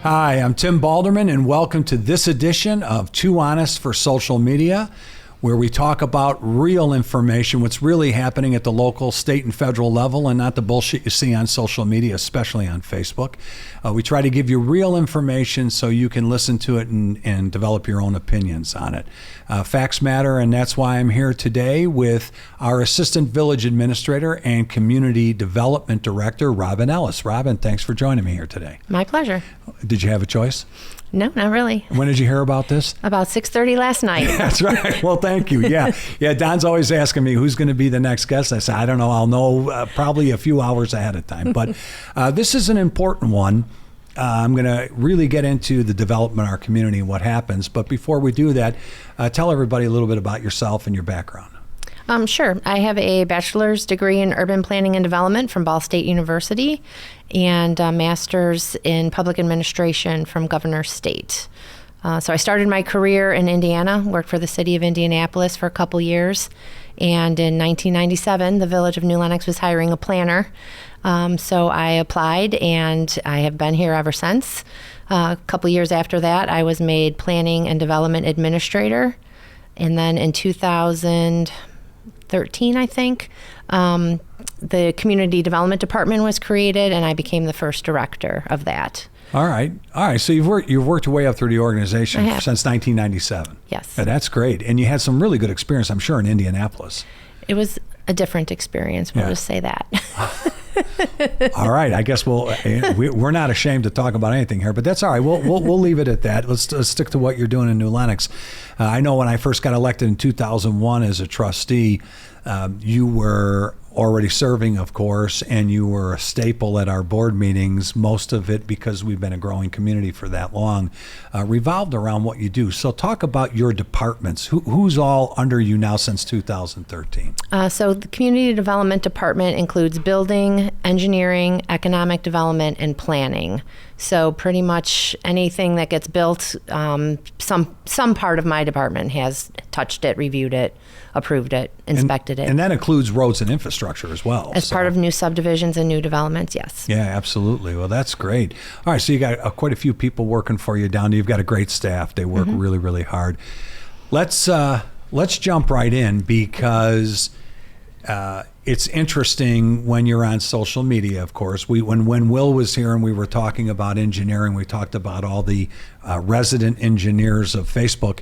Hi, I'm Tim Baldermann, and welcome to this edition of Too Honest for Social Media, where we talk about real information, what's really happening at the local, state, and federal level, and not the bullshit you see on social media, especially on Facebook. We try to give you real information so you can listen to it and develop your own opinions on it. Facts matter, and that's why I'm here today with our Assistant Village Administrator and Community Development Director, Robin Ellis. Robin, thanks for joining me here today. My pleasure. Did you have a choice? No, not really. When did you hear about this? About 6:30 last night. That's right. Well, thank you. Yeah. Don's always asking me who's going to be the next guest. I said, I don't know. I'll know probably a few hours ahead of time. But this is an important one. I'm going to really get into the development of our community and what happens. But before we do that, tell everybody a little bit about yourself and your background. Sure. I have a bachelor's degree in urban planning and development from Ball State University and a master's in public administration from Governor State. So I started my career in Indiana, worked for the city of Indianapolis for a couple years. And in 1997, the village of New Lenox was hiring a planner. So I applied, and I have been here ever since. A couple years after that, I was made planning and development administrator. And then in 2013, I think, the community development department was created, and I became the first director of that. All right. So you've worked your way up through the organization since 1997. Yes. Yeah, that's great. And you had some really good experience, I'm sure, in Indianapolis. It was a different experience. We'll just say that. All right. I guess we're not ashamed to talk about anything here, but that's all right. We'll leave it at that. Let's stick to what you're doing in New Lenox. I know when I first got elected in 2001 as a trustee, you were already serving, of course, and you were a staple at our board meetings. Most of it, because we've been a growing community for that long, revolved around what you do. So talk about your departments. Who's all under you now since 2013? So the community development department includes building, engineering, economic development, and planning. So pretty much anything that gets built, some part of my department has touched it, reviewed it, approved it, inspected it. And that includes roads and infrastructure as well. As part of new subdivisions and new developments, yes. Yeah, absolutely. Well, that's great. All right, so you got quite a few people working for you down there. You've got a great staff. They work really, really hard. Let's jump right in, because it's interesting when you're on social media, of course. When Will was here and we were talking about engineering, we talked about all the resident engineers of Facebook.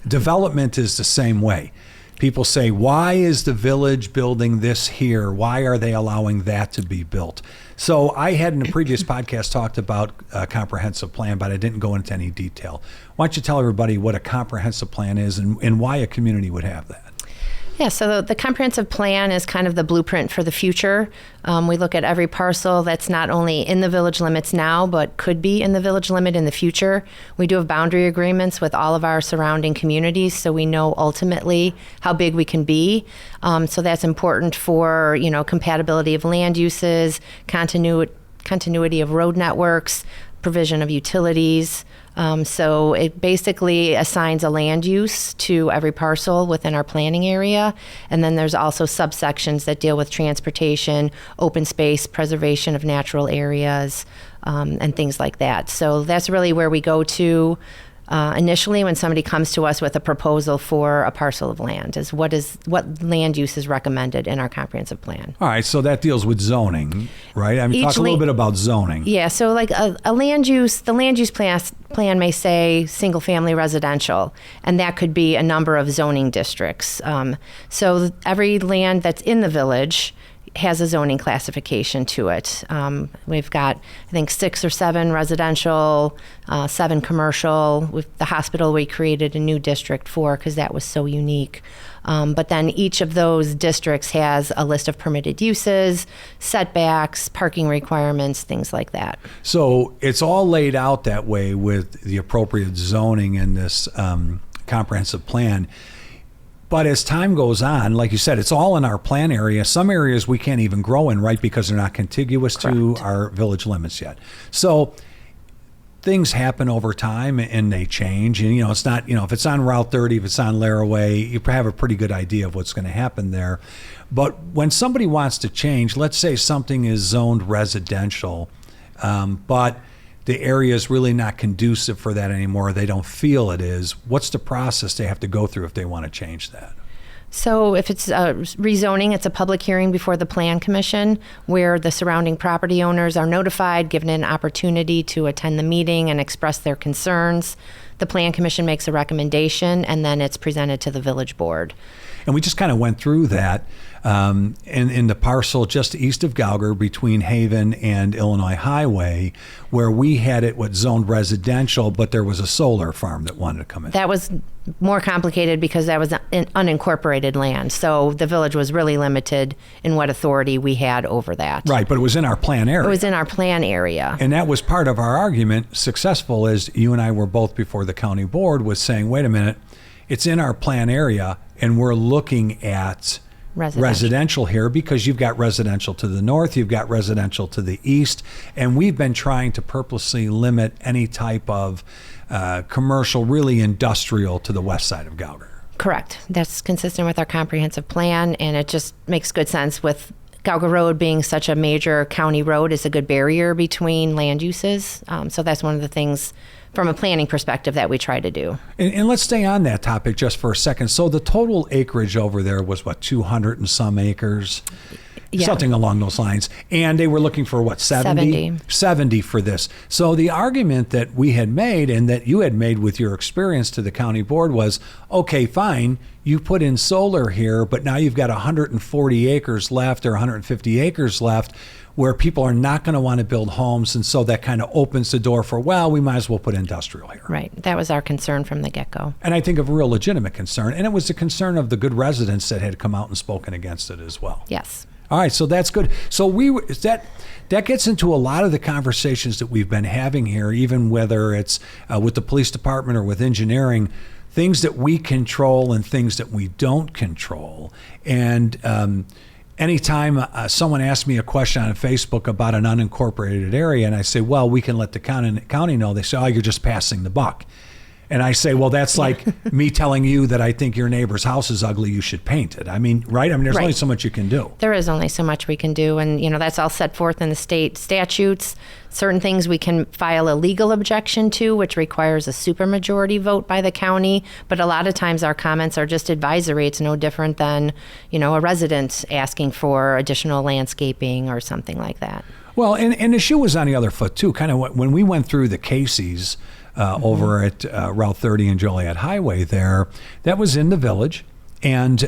Development is the same way. People say, why is the village building this here? Why are they allowing that to be built? So I had in a previous podcast talked about a comprehensive plan, but I didn't go into any detail. Why don't you tell everybody what a comprehensive plan is and why a community would have that? Yeah, so the comprehensive plan is kind of the blueprint for the future. We look at every parcel that's not only in the village limits now, but could be in the village limit in the future. We do have boundary agreements with all of our surrounding communities, so we know ultimately how big we can be. So that's important for, compatibility of land uses, continuity of road networks, provision of utilities. So it basically assigns a land use to every parcel within our planning area. And then there's also subsections that deal with transportation, open space, preservation of natural areas, and things like that. So that's really where we go to initially when somebody comes to us with a proposal for a parcel of land, is what land use is recommended in our comprehensive plan. All right, so that deals with zoning, right? I mean, talk a little bit about zoning. Yeah, so like the land use plan may say single family residential, and that could be a number of zoning districts. So every land that's in the village has a zoning classification to it. We've got, I think, 6 or 7 residential, 7 commercial. With the hospital, we created a new district for, because that was so unique. But then each of those districts has a list of permitted uses, setbacks, parking requirements, things like that. So it's all laid out that way with the appropriate zoning in this comprehensive plan. But as time goes on, like you said, it's all in our plan area. Some areas we can't even grow in, right, because they're not contiguous to our village limits yet. So things happen over time and they change. And, it's not, if it's on Route 30, if it's on Laraway, you have a pretty good idea of what's going to happen there. But when somebody wants to change, let's say something is zoned residential, but the area is really not conducive for that anymore, they don't feel it is, what's the process they have to go through if they want to change that? So if it's rezoning, it's a public hearing before the Plan Commission where the surrounding property owners are notified, given an opportunity to attend the meeting and express their concerns. The Plan Commission makes a recommendation, and then it's presented to the village board. And we just kind of went through that in the parcel just east of Gauger between Haven and Illinois Highway, where we had it zoned residential, but there was a solar farm that wanted to come in. That was more complicated because that was unincorporated land. So the village was really limited in what authority we had over that. Right, but it was in our plan area. It was in our plan area. And that was part of our argument, successful as you and I were both before the county board, was saying, wait a minute, it's in our plan area and we're looking at residential here because you've got residential to the north, you've got residential to the east, and we've been trying to purposely limit any type of commercial, really industrial, to the west side of Gauger. Correct. That's consistent with our comprehensive plan, and it just makes good sense with Gauger Road being such a major county road. Is a good barrier between land uses. So that's one of the things from a planning perspective that we try to do. And let's stay on that topic just for a second. So the total acreage over there was 200 and some acres? Yeah. Something along those lines. And they were looking for 70? 70 for this. So the argument that we had made and that you had made with your experience to the county board was, okay, fine, you put in solar here, but now you've got 140 acres left or 150 acres left where people are not going to want to build homes. And so that kind of opens the door for, well, we might as well put industrial here. Right. That was our concern from the get-go. And I think of a real legitimate concern. And it was the concern of the good residents that had come out and spoken against it as well. Yes. All right, so that's good. So that gets into a lot of the conversations that we've been having here, even whether it's with the police department or with engineering, things that we control and things that we don't control. And anytime someone asks me a question on Facebook about an unincorporated area, and I say, well, we can let the county know, they say, oh, you're just passing the buck. And I say, well, that's like me telling you that I think your neighbor's house is ugly, you should paint it. I mean, right? I mean, there's only so much you can do. There is only so much we can do. And, that's all set forth in the state statutes. Certain things we can file a legal objection to, which requires a supermajority vote by the county. But a lot of times our comments are just advisory. It's no different than, a resident asking for additional landscaping or something like that. Well, and the shoe was on the other foot, too. Kind of when we went through the Casey's, over at Route 30 and Joliet Highway there, that was in the village, and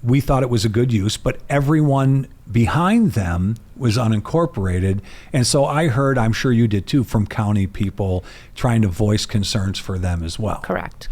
we thought it was a good use, but everyone behind them was unincorporated. And so I heard, I'm sure you did too, from county people trying to voice concerns for them as well. Correct.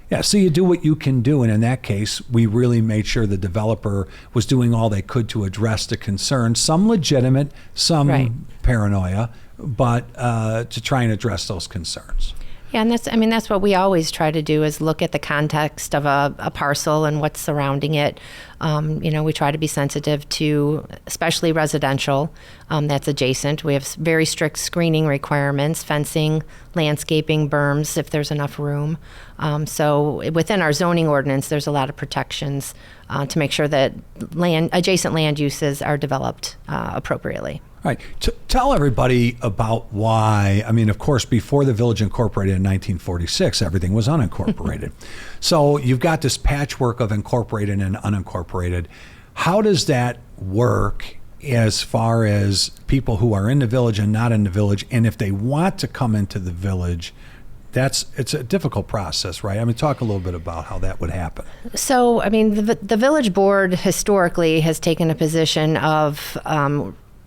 Yeah, so you do what you can do, and in that case, we really made sure the developer was doing all they could to address the concerns, some legitimate, some paranoia, but to try and address those concerns. Yeah, and that's what we always try to do is look at the context of a parcel and what's surrounding it. We try to be sensitive to, especially residential that's adjacent. We have very strict screening requirements, fencing, landscaping, berms, if there's enough room. So within our zoning ordinance, there's a lot of protections to make sure that adjacent land uses are developed appropriately. All right. Tell everybody about why. I mean, of course, before the village incorporated in 1946, everything was unincorporated. So you've got this patchwork of incorporated and unincorporated. How does that work as far as people who are in the village and not in the village? And if they want to come into the village, it's a difficult process, right? I mean, talk a little bit about how that would happen. So, I mean, the village board historically has taken a position of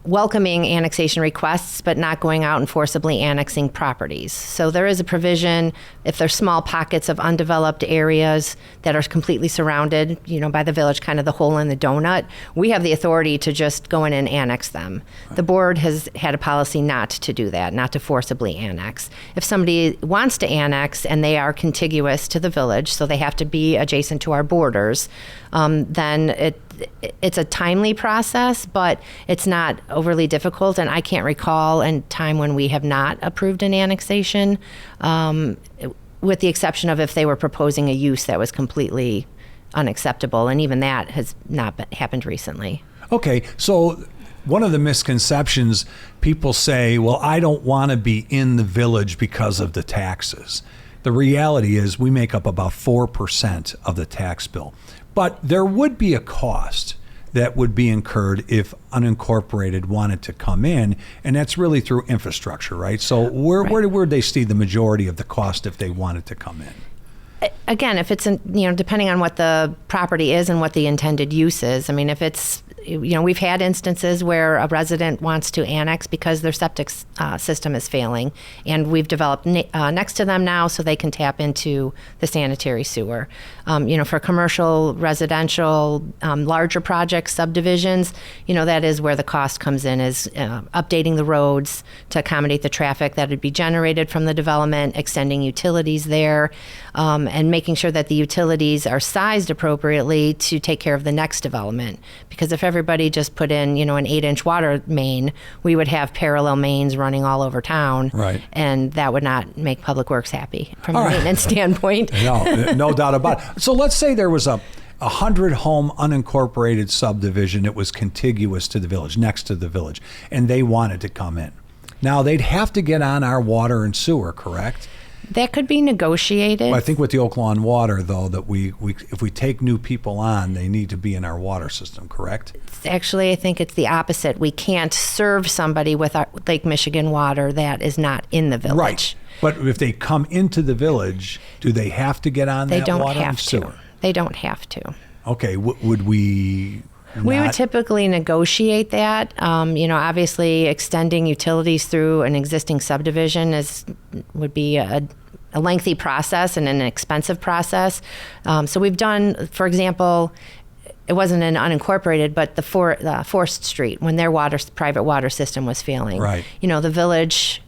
welcoming annexation requests, but not going out and forcibly annexing properties. So there is a provision if there's small pockets of undeveloped areas that are completely surrounded, by the village, kind of the hole in the donut, we have the authority to just go in and annex them. The board has had a policy not to do that, not to forcibly annex. If somebody wants to annex and they are contiguous to the village, so they have to be adjacent to our borders, then it's a timely process, but it's not overly difficult. And I can't recall a time when we have not approved an annexation, with the exception of if they were proposing a use that was completely unacceptable. And even that has not happened recently. Okay, so one of the misconceptions, people say, well, I don't want to be in the village because of the taxes. The reality is we make up about 4% of the tax bill. But there would be a cost that would be incurred if unincorporated wanted to come in, and that's really through infrastructure, right? So where would they see the majority of the cost if they wanted to come in? Again, if it's, depending on what the property is and what the intended use is. I mean, if it's, we've had instances where a resident wants to annex because their septic system is failing, and we've developed next to them now so they can tap into the sanitary sewer. For commercial, residential, larger projects, subdivisions, that is where the cost comes in, is updating the roads to accommodate the traffic that would be generated from the development, extending utilities there, and making sure that the utilities are sized appropriately to take care of the next development. Because if everybody just put in, an 8-inch water main, we would have parallel mains running all over town. Right. And that would not make Public Works happy from a maintenance standpoint. No doubt about it. So let's say there was a 100-home unincorporated subdivision that was contiguous to the village, next to the village, and they wanted to come in. Now, they'd have to get on our water and sewer, correct? That could be negotiated. Well, I think with the Oak Lawn Water, though, that we if we take new people on, they need to be in our water system, correct? Actually, I think it's the opposite. We can't serve somebody with our Lake Michigan water that is not in the village. Right. But if they come into the village, do they have to get on that water and sewer? They don't have to. They don't have to. Okay. Would we... We would typically negotiate that. Obviously, extending utilities through an existing subdivision would be a lengthy process and an expensive process. So we've done, for example, it wasn't an unincorporated, but the Forest Street, when their private water system was failing. Right. The village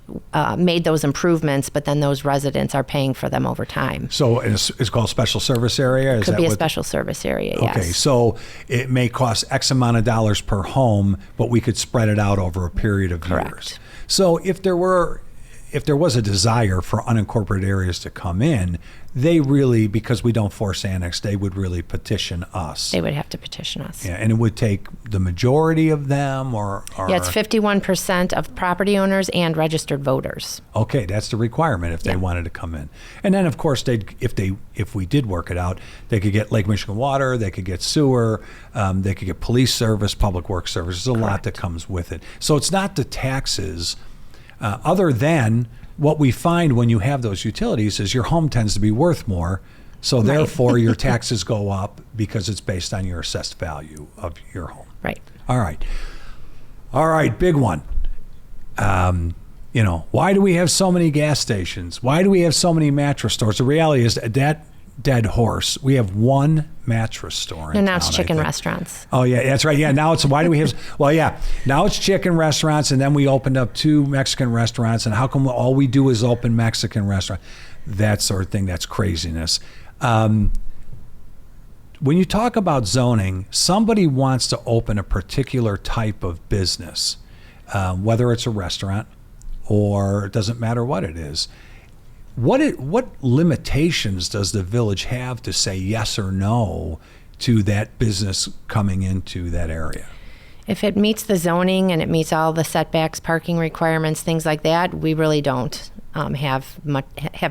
made those improvements, but then those residents are paying for them over time. So it's called special service area? Could be a special service area, yes. Okay, so it may cost X amount of dollars per home, but we could spread it out over a period of years. So if there was a desire for unincorporated areas to come in, they really, because we don't force annex, they would really petition us. They would have to petition us. Yeah, and it would take the majority of them, or yeah, it's 51% of property owners and registered voters. Okay, that's the requirement if they wanted to come in. And then, of course, if we did work it out, they could get Lake Michigan water, they could get sewer, they could get police service, public works service. There's a lot that comes with it. So it's not the taxes, other than what we find when you have those utilities is your home tends to be worth more. So therefore, your taxes go up because it's based on your assessed value of your home. Right. All right, big one. Why do we have so many gas stations? Why do we have so many mattress stores? The reality is that dead horse. We have one mattress store in and now town, it's chicken restaurants. Oh, yeah, that's right. Yeah, now it's, why do we have, now it's chicken restaurants, and then we opened up 2 Mexican restaurants, and how come all we do is open Mexican restaurants? That sort of thing, that's craziness. When you talk about zoning, somebody wants to open a particular type of business, whether it's a restaurant or it doesn't matter what it is. What limitations does the village have to say yes or no to that business coming into that area? If it meets the zoning and it meets all the setbacks, parking requirements, things like that, we really don't have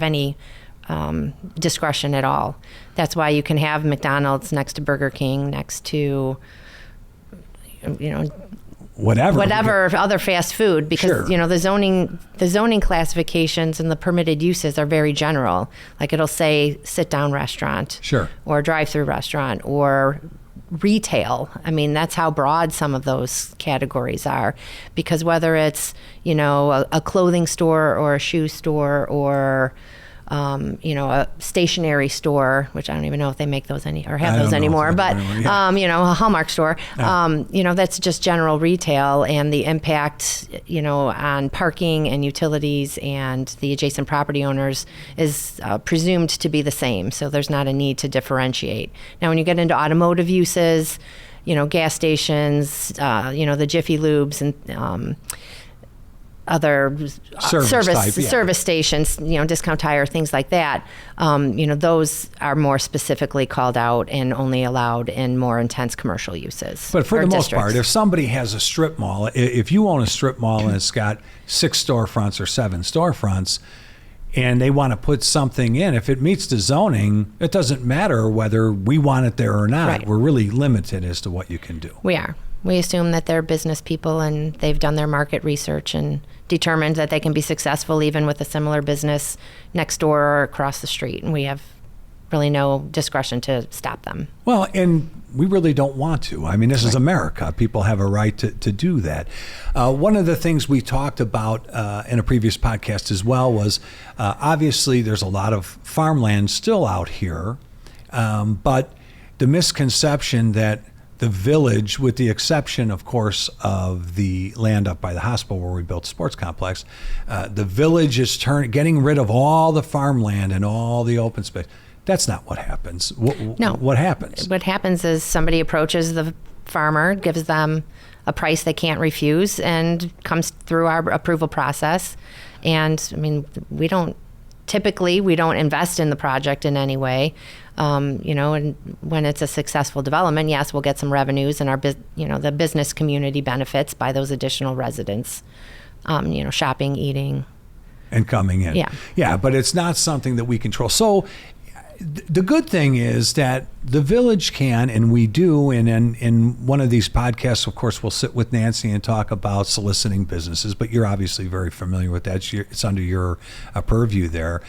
any discretion at all. That's why you can have McDonald's next to Burger King, next to, whatever other fast food, because the zoning classifications and the permitted uses are very general. Like it'll say sit down restaurant, or drive through restaurant, or retail. I mean, that's how broad some of those categories are, because whether it's a clothing store or a shoe store or a stationery store, which I don't even know if they make those anymore, but, a Hallmark store, that's just general retail, and the impact, on parking and utilities and the adjacent property owners is presumed to be the same. So there's not a need to differentiate. Now, when you get into automotive uses, gas stations, the Jiffy Lubes and other Service type, service stations, Discount Tire, things like that. Those are more specifically called out and only allowed in more intense commercial uses. But for the most districts. part, if somebody has a strip mall, if you own a strip mall and it's got 6 storefronts or 7 storefronts, and they want to put something in, if it meets the zoning, it doesn't matter whether we want it there or not. Right. We're really limited as to what you can do. We are. We assume that they're business people and they've done their market research and determined that they can be successful even with a similar business next door or across the street. And we have really no discretion to stop them. Well, and we really don't want to. I mean, this is America. People have a right to do that. One of the things we talked about in a previous podcast as well was obviously there's a lot of farmland still out here, but the misconception that the village, with the exception, of course, of the land up by the hospital where we built a sports complex, the village is getting rid of all the farmland and all the open space. That's not what happens. No. What happens? What happens is somebody approaches the farmer, gives them a price they can't refuse, and comes through our approval process. And I mean, we don't invest in the project in any way. And when it's a successful development, yes, we'll get some revenues, and the business community benefits by those additional residents, shopping, eating. And coming in. Yeah, but it's not something that we control. So the good thing is that the village can, and we do, and in one of these podcasts, of course, we'll sit with Nancy and talk about soliciting businesses, but you're obviously very familiar with that. It's under your purview there.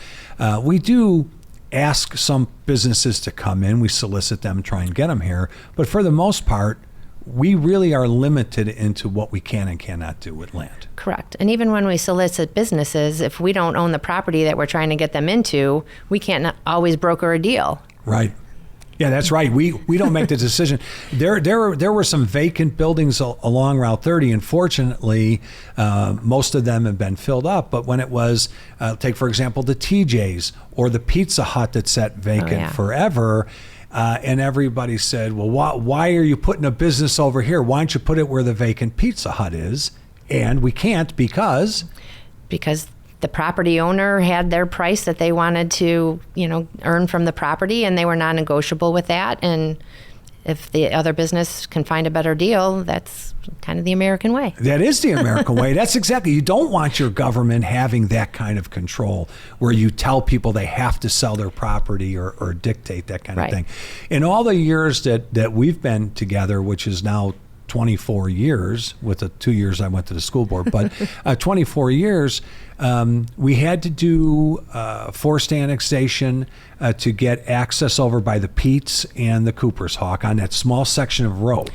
We do ask some businesses to come in. We solicit them, try and get them here. But for the most part, we really are limited into what we can and cannot do with land. Correct. And even when we solicit businesses, if we don't own the property that we're trying to get them into, we can't always broker a deal. Right. Yeah, that's right. We don't make the decision. There were some vacant buildings along Route 30, and fortunately, most of them have been filled up. But when it was, take for example, the TJ's or the Pizza Hut that sat vacant forever, and everybody said, well, why are you putting a business over here? Why don't you put it where the vacant Pizza Hut is? And we can't because the property owner had their price that they wanted to, earn from the property, and they were non-negotiable with that. And if the other business can find a better deal, that's kind of the American way. That is the American way. That's exactly. You don't want your government having that kind of control where you tell people they have to sell their property or dictate that kind of thing. In all the years that we've been together, which is now 24 years, with the 2 years I went to the school board, but 24 years, we had to do forced annexation to get access over by the Pete's and the Cooper's Hawk on that small section of road.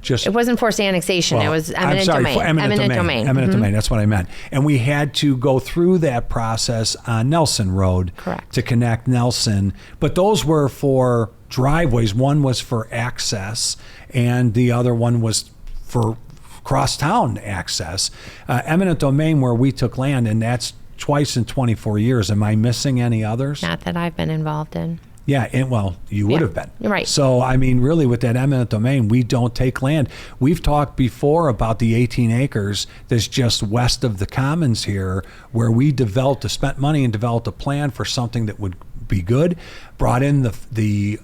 It wasn't forced annexation. It was eminent domain. Eminent domain. Eminent domain. That's what I meant. And we had to go through that process on Nelson Road. Correct. To connect Nelson. But those were for driveways. One was for access, and the other one was for crosstown access. Eminent domain, where we took land, and that's twice in 24 years. Am I missing any others? Not that I've been involved in. Yeah, and well, you would have been. Right. So, I mean, really, with that eminent domain, we don't take land. We've talked before about the 18 acres that's just west of the Commons here, where we spent money and developed a plan for something that would be good. Brought in the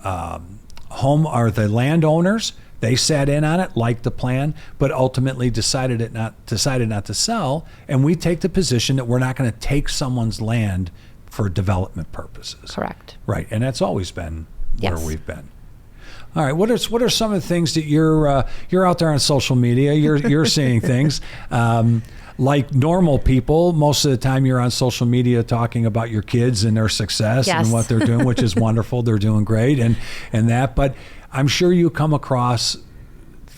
home or the landowners. They sat in on it, liked the plan, but ultimately decided not to sell. And we take the position that we're not going to take someone's land for development purposes. Correct. Right, and that's always been Yes. where we've been. All right, what are some of the things that you're out there on social media? You're seeing things like normal people. Most of the time, you're on social media talking about your kids and their success and what they're doing, which is wonderful. They're doing great, and that. But I'm sure you come across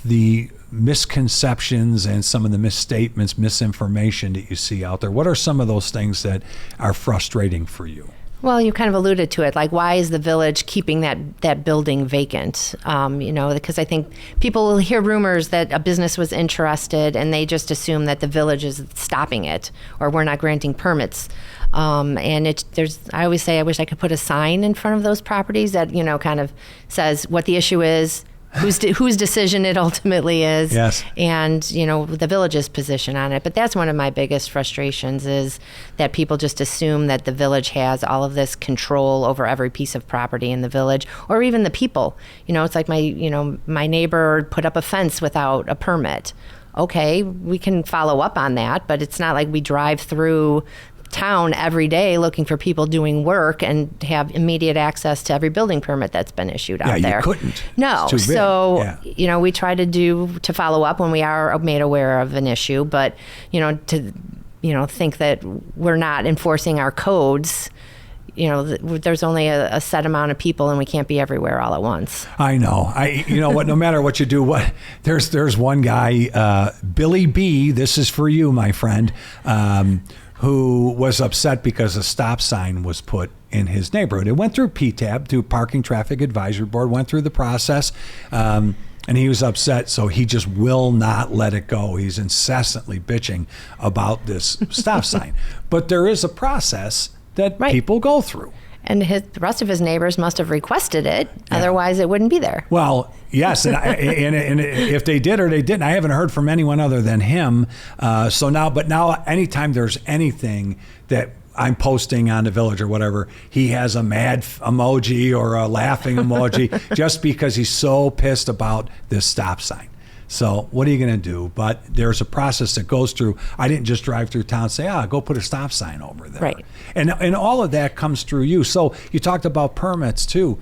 the misconceptions and some of the misstatements, misinformation that you see out there. What are some of those things that are frustrating for you? Well, you kind of alluded to it. Like, why is the village keeping that building vacant? Because I think people will hear rumors that a business was interested, and they just assume that the village is stopping it, or we're not granting permits. I always say, I wish I could put a sign in front of those properties that kind of says what the issue is, whose decision it ultimately is. Yes. And, the village's position on it. But that's one of my biggest frustrations is that people just assume that the village has all of this control over every piece of property in the village, or even the people. It's like my neighbor put up a fence without a permit. Okay, we can follow up on that, but it's not like we drive through town every day looking for people doing work and have immediate access to every building permit that's been issued out there. Yeah, you couldn't. No. It's too big. So, Yeah. We try to follow up when we are made aware of an issue, but, to, think that we're not enforcing our codes, there's only a set amount of people and we can't be everywhere all at once. I know. No matter what you do, there's one guy, Billy B, this is for you, my friend, who was upset because a stop sign was put in his neighborhood. It went through PTAB, through Parking Traffic Advisory Board, went through the process, and he was upset, so he just will not let it go. He's incessantly bitching about this stop sign. But there is a process that people go through. And the rest of his neighbors must have requested it. Yeah. Otherwise, it wouldn't be there. Well, yes, and if they did or they didn't, I haven't heard from anyone other than him. But now, anytime there's anything that I'm posting on the village or whatever, he has a mad emoji or a laughing emoji just because he's so pissed about this stop sign. So what are you going to do? But there's a process that goes through. I didn't just drive through town and say, go put a stop sign over there. Right. And all of that comes through you. So you talked about permits too.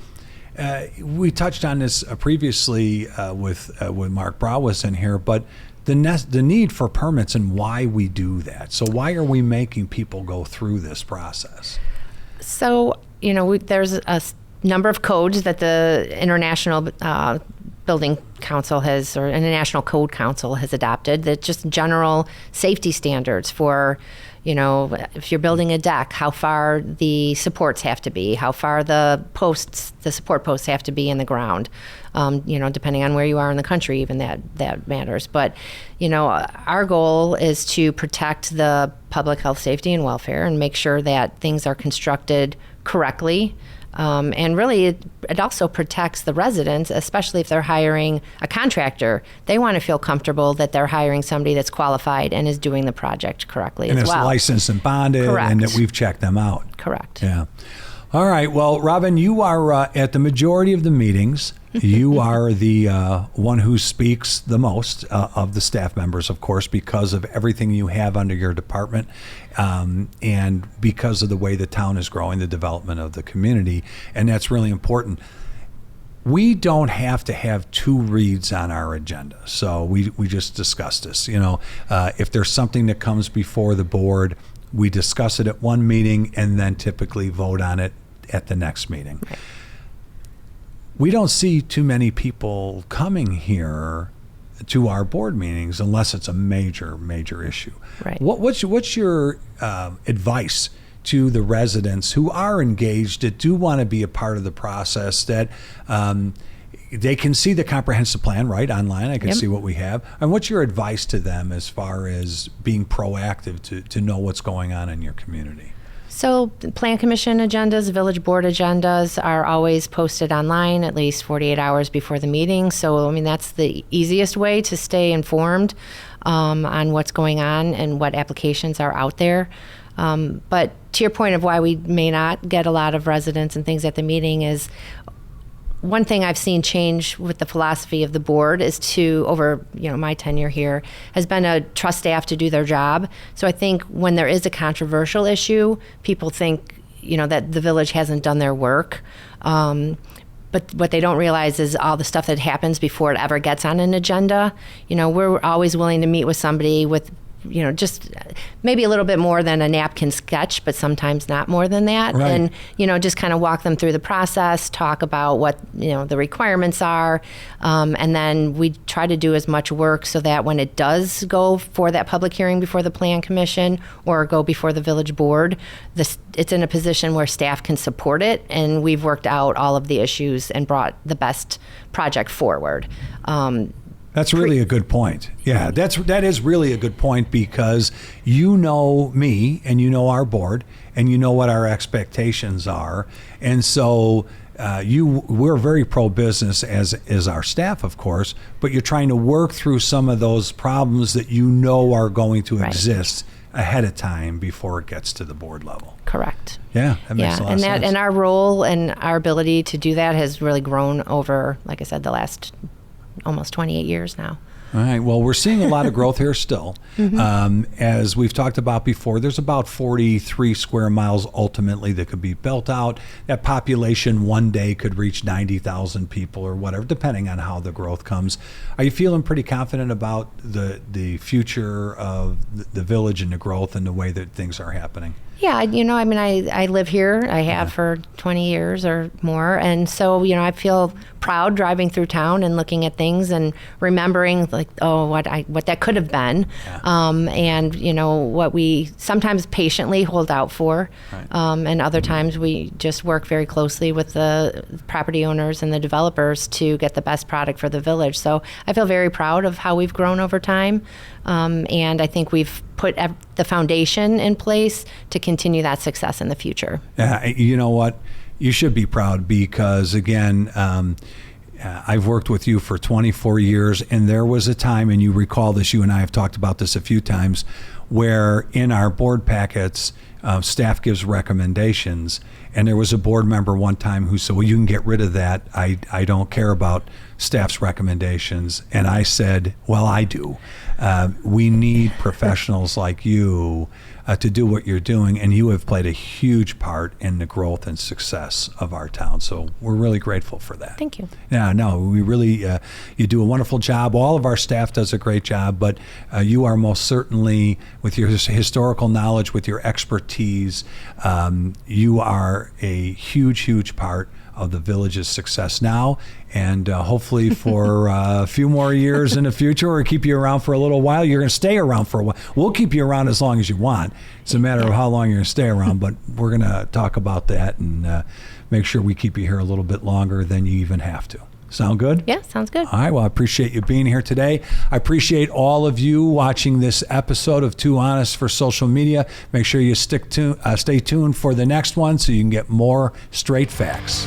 We touched on this previously with Mark Brow was in here, but the need for permits and why we do that. So why are we making people go through this process? So, there's a number of codes that the International Building Council has, or International Code Council has adopted, that just general safety standards for, if you're building a deck, how far the supports have to be, how far the support posts have to be in the ground, depending on where you are in the country, even that matters. But, our goal is to protect the public health, safety, and welfare and make sure that things are constructed correctly. And really, it also protects the residents, especially if they're hiring a contractor. They want to feel comfortable that they're hiring somebody that's qualified and is doing the project correctly as well. And it's licensed and bonded. Correct. And that we've checked them out. Correct. Yeah. All right. Well, Robin, you are at the majority of the meetings. You are the one who speaks the most of the staff members, of course, because of everything you have under your department and because of the way the town is growing, the development of the community. And that's really important. We don't have to have two reads on our agenda. So we just discussed this. If there's something that comes before the board, we discuss it at one meeting and then typically vote on it at the next meeting. Right. We don't see too many people coming here to our board meetings unless it's a major issue. Right. What's your advice to the residents who are engaged, that do want to be a part of the process, that they can see the comprehensive plan, right, online? I can see what we have. And what's your advice to them as far as being proactive to know what's going on in your community? So Plan Commission agendas, Village Board agendas are always posted online at least 48 hours before the meeting. So, that's the easiest way to stay informed on what's going on and what applications are out there. But to your point of why we may not get a lot of residents and things at the meeting is, one thing I've seen change with the philosophy of the board is to, over my tenure here, has been to trust staff to do their job. So I think when there is a controversial issue, people think that the village hasn't done their work. But what they don't realize is all the stuff that happens before it ever gets on an agenda. We're always willing to meet with somebody with just maybe a little bit more than a napkin sketch, but sometimes not more than that. Right. And, just kind of walk them through the process, talk about what, the requirements are. And then we try to do as much work so that when it does go for that public hearing before the Plan Commission or go before the village board, it's in a position where staff can support it. And we've worked out all of the issues and brought the best project forward. That's really a good point. Yeah, that is really a good point, because you know me and you know our board and you know what our expectations are. And so we're very pro-business, as is our staff, of course, but you're trying to work through some of those problems that you know are going to exist ahead of time before it gets to the board level. Correct. Yeah, that makes a lot of sense. And our role and our ability to do that has really grown over, like I said, the last almost 28 years now. All right. Well, we're seeing a lot of growth here still. As we've talked about before, there's about 43 square miles ultimately that could be built out. That population one day could reach 90,000 people or whatever, depending on how the growth comes. Are you feeling pretty confident about the future of the village and the growth and the way that things are happening? Yeah, I live here. I have for 20 years or more. And so, I feel proud driving through town and looking at things and remembering what that could have been. And, what we sometimes patiently hold out for. And other times we just work very closely with the property owners and the developers to get the best product for the village. So I feel very proud of how we've grown over time. And I think we've put the foundation in place to continue that success in the future. You know what? You should be proud because, again, I've worked with you for 24 years, and there was a time, and you recall this, you and I have talked about this a few times, where in our board packets, staff gives recommendations, and there was a board member one time who said, well, you can get rid of that. I don't care about staff's recommendations. And I said, well, I do. We need professionals like you to do what you're doing, and you have played a huge part in the growth and success of our town. So we're really grateful for that. Thank you. Yeah, no, we really, you do a wonderful job. All of our staff does a great job, but you are most certainly, with your historical knowledge, with your expertise, you are a huge, huge part of the village's success now, and hopefully for a few more years in the future, or keep you around for a little while. You're going to stay around for a while. We'll keep you around as long as you want. It's a matter of how long you're going to stay around, but we're going to talk about that and make sure we keep you here a little bit longer than you even have to. Sound good? Yeah, sounds good. All right. Well, I appreciate you being here today. I appreciate all of you watching this episode of Too Honest for Social Media. Make sure you stay tuned for the next one so you can get more straight facts.